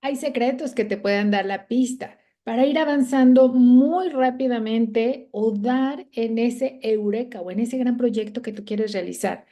Hay secretos que te puedan dar la pista para ir avanzando muy rápidamente o dar en ese eureka o en ese gran proyecto que tú quieres realizar.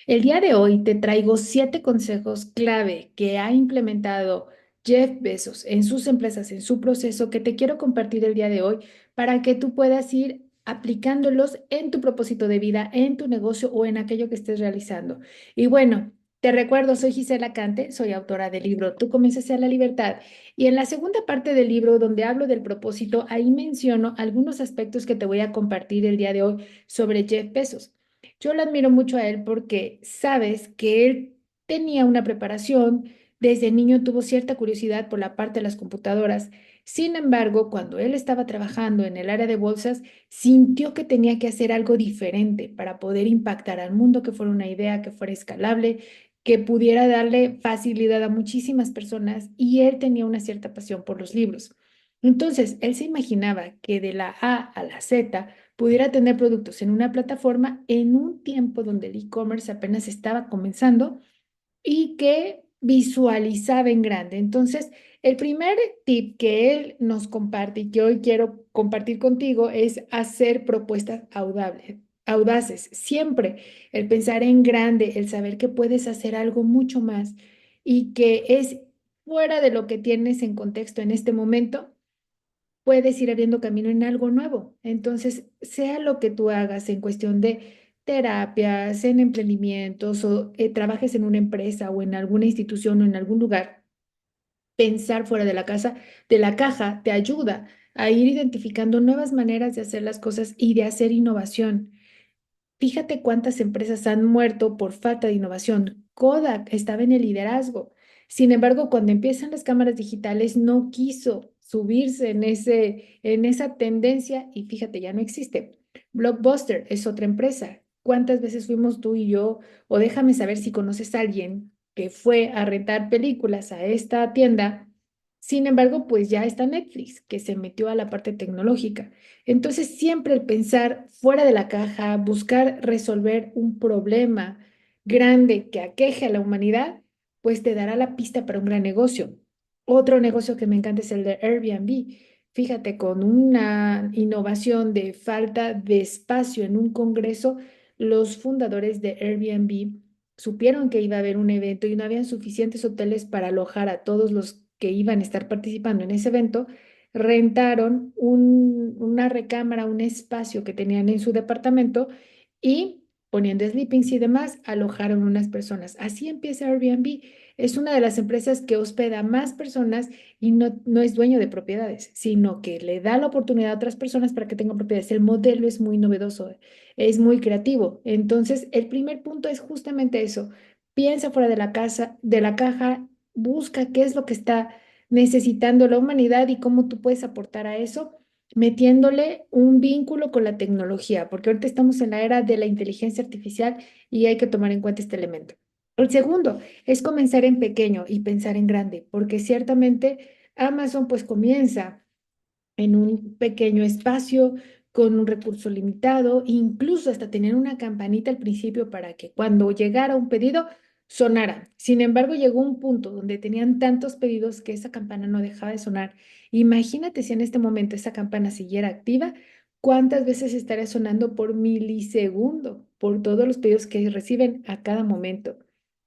El día de hoy te traigo 7 consejos clave que ha implementado Jeff Bezos en sus empresas, en su proceso, que te quiero compartir el día de hoy para que tú puedas ir aplicándolos en tu propósito de vida, en tu negocio o en aquello que estés realizando. Y bueno. Te recuerdo, soy Gisela Cante, soy autora del libro Tú comienzas a la libertad. Y en la segunda parte del libro, donde hablo del propósito, ahí menciono algunos aspectos que te voy a compartir el día de hoy sobre Jeff Bezos. Yo lo admiro mucho a él porque sabes que él tenía una preparación, desde niño tuvo cierta curiosidad por la parte de las computadoras. Sin embargo, cuando él estaba trabajando en el área de bolsas, sintió que tenía que hacer algo diferente para poder impactar al mundo, que fuera una idea que fuera escalable, que pudiera darle facilidad a muchísimas personas, y él tenía una cierta pasión por los libros. Entonces, él se imaginaba que de la A a la Z pudiera tener productos en una plataforma en un tiempo donde el e-commerce apenas estaba comenzando y que visualizaba en grande. Entonces, el primer tip que él nos comparte y que hoy quiero compartir contigo es hacer propuestas audaces. Siempre el pensar en grande, el saber que puedes hacer algo mucho más y que es fuera de lo que tienes en contexto en este momento, puedes ir abriendo camino en algo nuevo. Entonces, sea lo que tú hagas en cuestión de terapias, en emprendimientos o trabajes en una empresa o en alguna institución o en algún lugar, pensar fuera de la casa, de la caja, te ayuda a ir identificando nuevas maneras de hacer las cosas y de hacer innovación. Fíjate cuántas empresas han muerto por falta de innovación. Kodak estaba en el liderazgo. Sin embargo, cuando empiezan las cámaras digitales, no quiso subirse en esa tendencia y fíjate, ya no existe. Blockbuster es otra empresa. ¿Cuántas veces fuimos tú y yo? O déjame saber si conoces a alguien que fue a rentar películas a esta tienda. Sin embargo, pues ya está Netflix, que se metió a la parte tecnológica. Entonces, siempre el pensar fuera de la caja, buscar resolver un problema grande que aqueje a la humanidad, pues te dará la pista para un gran negocio. Otro negocio que me encanta es el de Airbnb. Fíjate, con una innovación de falta de espacio en un congreso, los fundadores de Airbnb supieron que iba a haber un evento y no habían suficientes hoteles para alojar a todos los que iban a estar participando en ese evento. Rentaron una recámara, un espacio que tenían en su departamento y poniendo sleepings y demás, alojaron unas personas. Así empieza Airbnb. Es una de las empresas que hospeda a más personas y no es dueño de propiedades, sino que le da la oportunidad a otras personas para que tengan propiedades. El modelo es muy novedoso, es muy creativo. Entonces, el primer punto es justamente eso. Piensa fuera de la casa, de la caja, busca qué es lo que está necesitando la humanidad y cómo tú puedes aportar a eso, metiéndole un vínculo con la tecnología, porque ahorita estamos en la era de la inteligencia artificial y hay que tomar en cuenta este elemento. El segundo es comenzar en pequeño y pensar en grande, porque ciertamente Amazon pues comienza en un pequeño espacio con un recurso limitado, incluso hasta tener una campanita al principio para que cuando llegara un pedido sonara. Sin embargo, llegó un punto donde tenían tantos pedidos que esa campana no dejaba de sonar. Imagínate si en este momento esa campana siguiera activa, ¿cuántas veces estaría sonando por milisegundo por todos los pedidos que reciben a cada momento?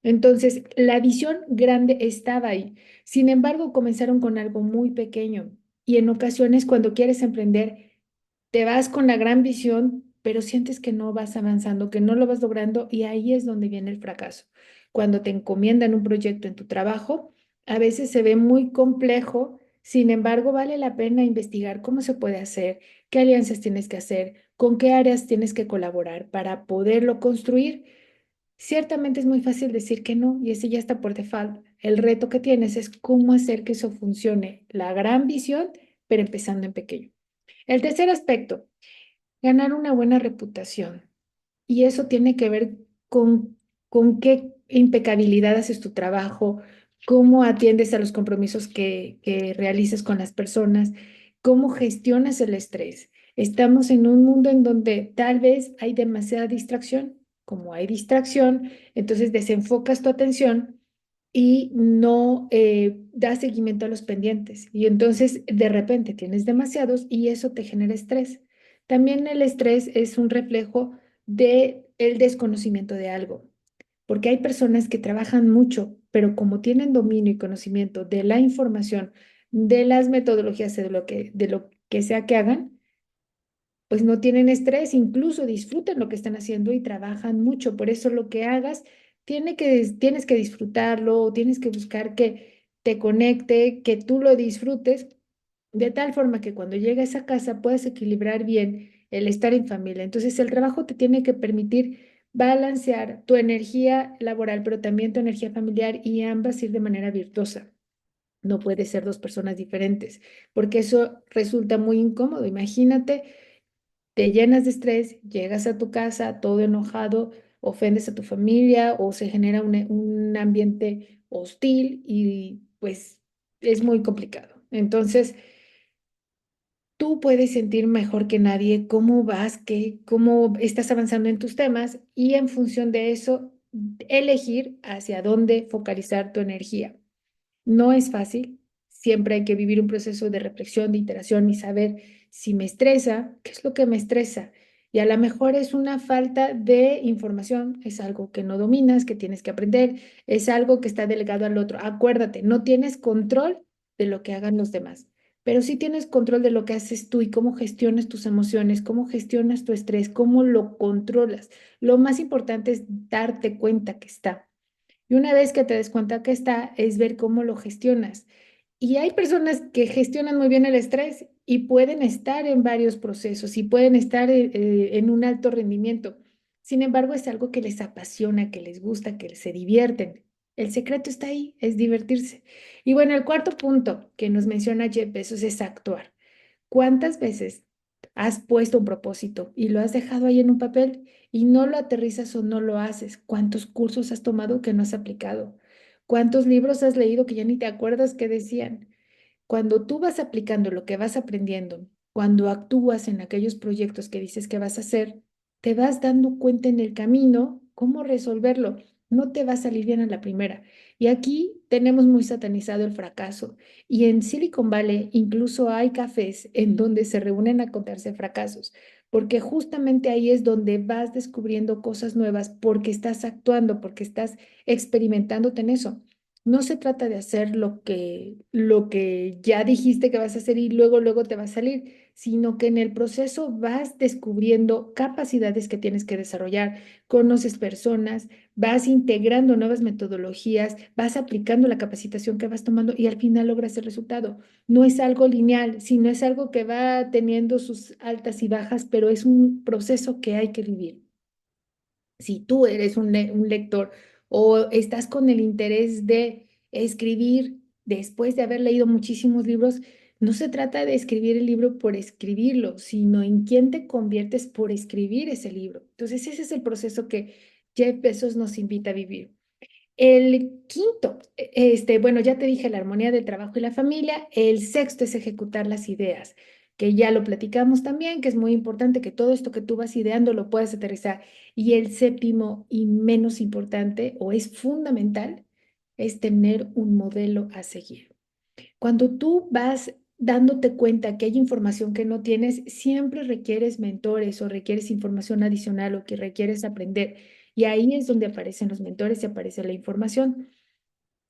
Entonces, la visión grande estaba ahí. Sin embargo, comenzaron con algo muy pequeño y en ocasiones cuando quieres emprender, te vas con la gran visión, pero sientes que no vas avanzando, que no lo vas logrando y ahí es donde viene el fracaso. Cuando te encomiendan un proyecto en tu trabajo, a veces se ve muy complejo, sin embargo, vale la pena investigar cómo se puede hacer, qué alianzas tienes que hacer, con qué áreas tienes que colaborar para poderlo construir. Ciertamente es muy fácil decir que no y ese ya está por default. El reto que tienes es cómo hacer que eso funcione. La gran visión, pero empezando en pequeño. El tercer aspecto, ganar una buena reputación. Y eso tiene que ver con qué impecabilidad haces tu trabajo, cómo atiendes a los compromisos que realizas con las personas, cómo gestionas el estrés. Estamos en un mundo en donde tal vez hay demasiada distracción. Como hay distracción, entonces desenfocas tu atención y no das seguimiento a los pendientes. Y entonces de repente tienes demasiados y eso te genera estrés. También el estrés es un reflejo de el desconocimiento de algo, porque hay personas que trabajan mucho, pero como tienen dominio y conocimiento de la información, de las metodologías, de lo que sea que hagan, pues no tienen estrés, incluso disfrutan lo que están haciendo y trabajan mucho. Por eso lo que hagas, tienes que disfrutarlo, tienes que buscar que te conecte, que tú lo disfrutes, de tal forma que cuando llegues a casa puedas equilibrar bien el estar en familia. Entonces el trabajo te tiene que permitir balancear tu energía laboral, pero también tu energía familiar y ambas ir de manera virtuosa. No puede ser dos personas diferentes, porque eso resulta muy incómodo. Imagínate, te llenas de estrés, llegas a tu casa todo enojado, ofendes a tu familia o se genera un ambiente hostil y pues es muy complicado. Entonces, tú puedes sentir mejor que nadie cómo vas, cómo estás avanzando en tus temas y en función de eso, elegir hacia dónde focalizar tu energía. No es fácil, siempre hay que vivir un proceso de reflexión, de iteración y saber si me estresa, qué es lo que me estresa. Y a lo mejor es una falta de información, es algo que no dominas, que tienes que aprender, es algo que está delegado al otro. Acuérdate, no tienes control de lo que hagan los demás, pero sí tienes control de lo que haces tú y cómo gestionas tus emociones, cómo gestionas tu estrés, cómo lo controlas. Lo más importante es darte cuenta que está. Y una vez que te des cuenta que está, es ver cómo lo gestionas. Y hay personas que gestionan muy bien el estrés y pueden estar en varios procesos y pueden estar en un alto rendimiento. Sin embargo, es algo que les apasiona, que les gusta, que se divierten. El secreto está ahí, es divertirse. Y bueno, el cuarto punto que nos menciona Jeff Bezos es actuar. ¿Cuántas veces has puesto un propósito y lo has dejado ahí en un papel y no lo aterrizas o no lo haces? ¿Cuántos cursos has tomado que no has aplicado? ¿Cuántos libros has leído que ya ni te acuerdas que decían? Cuando tú vas aplicando lo que vas aprendiendo, cuando actúas en aquellos proyectos que dices que vas a hacer, te vas dando cuenta en el camino cómo resolverlo. No te va a salir bien a la primera. Y aquí tenemos muy satanizado el fracaso. Y en Silicon Valley incluso hay cafés en donde se reúnen a contarse fracasos, porque justamente ahí es donde vas descubriendo cosas nuevas, porque estás actuando, porque estás experimentándote en eso. No se trata de hacer lo que ya dijiste que vas a hacer y luego te va a salir, sino que en el proceso vas descubriendo capacidades que tienes que desarrollar, conoces personas, vas integrando nuevas metodologías, vas aplicando la capacitación que vas tomando y al final logras el resultado. No es algo lineal, sino es algo que va teniendo sus altas y bajas, pero es un proceso que hay que vivir. Si tú eres un lector o estás con el interés de escribir después de haber leído muchísimos libros, no se trata de escribir el libro por escribirlo, sino en quién te conviertes por escribir ese libro. Entonces, ese es el proceso que Jeff Bezos nos invita a vivir. El quinto, bueno, ya te dije la armonía del trabajo y la familia. El sexto es ejecutar las ideas, que ya lo platicamos también, que es muy importante que todo esto que tú vas ideando lo puedas aterrizar. Y el séptimo y menos importante, o es fundamental, es tener un modelo a seguir. Cuando tú vas dándote cuenta que hay información que no tienes, siempre requieres mentores o requieres información adicional o que requieres aprender. Y ahí es donde aparecen los mentores y aparece la información.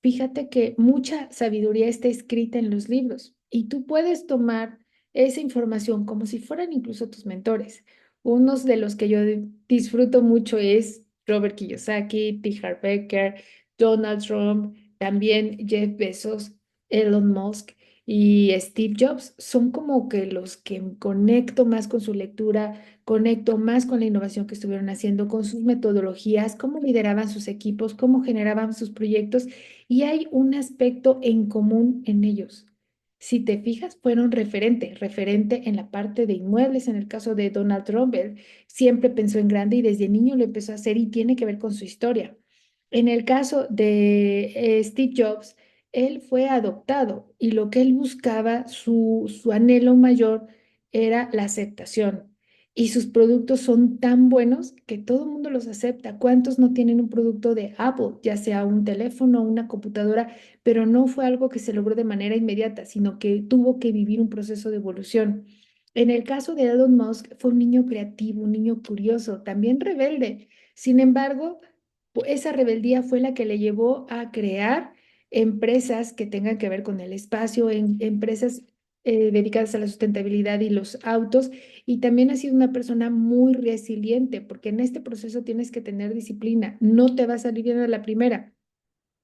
Fíjate que mucha sabiduría está escrita en los libros y tú puedes tomar esa información como si fueran incluso tus mentores. Unos de los que yo disfruto mucho es Robert Kiyosaki, T. Harv Eker, Donald Trump, también Jeff Bezos, Elon Musk y Steve Jobs. Son como que los que conecto más con su lectura, conecto más con la innovación que estuvieron haciendo, con sus metodologías, cómo lideraban sus equipos, cómo generaban sus proyectos y hay un aspecto en común en ellos. Si te fijas, fueron referente en la parte de inmuebles, en el caso de Donald Trump, él siempre pensó en grande y desde niño lo empezó a hacer y tiene que ver con su historia. En el caso de Steve Jobs, él fue adoptado y lo que él buscaba, su anhelo mayor era la aceptación. y sus productos son tan buenos que todo el mundo los acepta. ¿Cuántos no tienen un producto de Apple, ya sea un teléfono o una computadora, pero no fue algo que se logró de manera inmediata, sino que tuvo que vivir un proceso de evolución? En el caso de Elon Musk, fue un niño creativo, un niño curioso, también rebelde. Sin embargo, esa rebeldía fue la que le llevó a crear empresas que tengan que ver con el espacio, empresas dedicadas a la sustentabilidad y los autos, y también ha sido una persona muy resiliente, porque en este proceso tienes que tener disciplina, no te va a salir bien a la primera.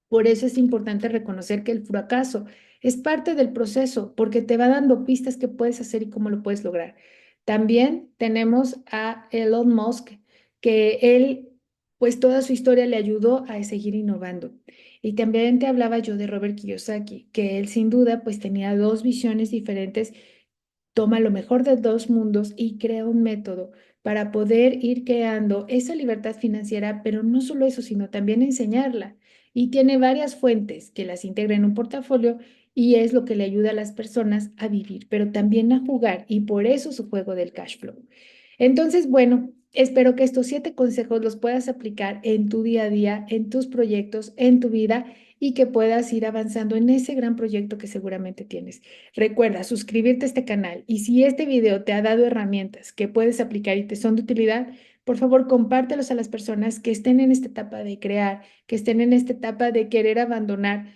Por eso es importante reconocer que el fracaso es parte del proceso, porque te va dando pistas que puedes hacer y cómo lo puedes lograr. También tenemos a Elon Musk, que él, pues toda su historia le ayudó a seguir innovando. Y también te hablaba yo de Robert Kiyosaki, que él sin duda pues tenía dos visiones diferentes, toma lo mejor de dos mundos y crea un método para poder ir creando esa libertad financiera, pero no solo eso, sino también enseñarla. Y tiene varias fuentes que las integra en un portafolio y es lo que le ayuda a las personas a vivir, pero también a jugar y por eso su juego del cash flow. Entonces, bueno, espero que estos 7 consejos los puedas aplicar en tu día a día, en tus proyectos, en tu vida y que puedas ir avanzando en ese gran proyecto que seguramente tienes. Recuerda suscribirte a este canal y si este video te ha dado herramientas que puedes aplicar y te son de utilidad, por favor compártelos a las personas que estén en esta etapa de crear, que estén en esta etapa de querer abandonar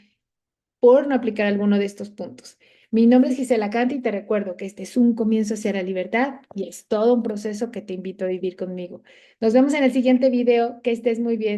por no aplicar alguno de estos puntos. Mi nombre es Gisela Canti y te recuerdo que este es un comienzo hacia la libertad y es todo un proceso que te invito a vivir conmigo. Nos vemos en el siguiente video. Que estés muy bien.